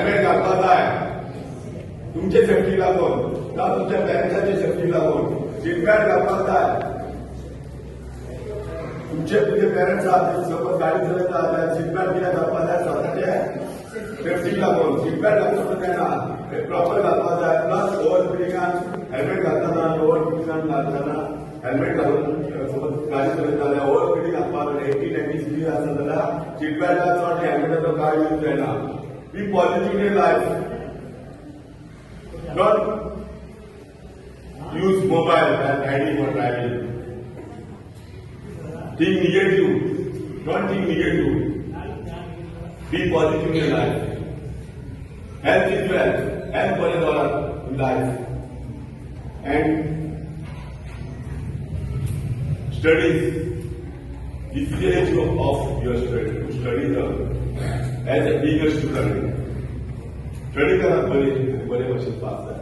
Helmet घालपाक जाय तुमचे सेफ्टी लागून जावं तुमच्या पॅरेंट्साचे सेफ्टी लागून सीट बेल्ट घालपाक जाय तुमचे पॅरेंट्स आहात सपोज गाडी चलयता जाल्यार सीट बेल्ट कित्याक घालपाक जाय स्वताचे सेफ्टी लागून सीट बेल्ट घालून तेन्ना प्रॉपर घालपाक जाय प्लस ओवर स्पिडींगान हेल्मेट घालतना ओवर स्पिडींगान घालतना हेल्मेट घालून सपोज गाडी चलयता जाल्यार ओवर स्पिडींग घालपाक 80-90 स्पीड आसा जाल्यार सीट बेल्टाचो चड हेल्मेटाचो कांय यूज जायना be positive in life not use mobile and riding or driving. Think negative. Don't think negative. Be positive in life. Health is wealth. Health is our life. And studies. This is the age of your study. To study as a bigger student. Study करना बड़े बड़े machine पास है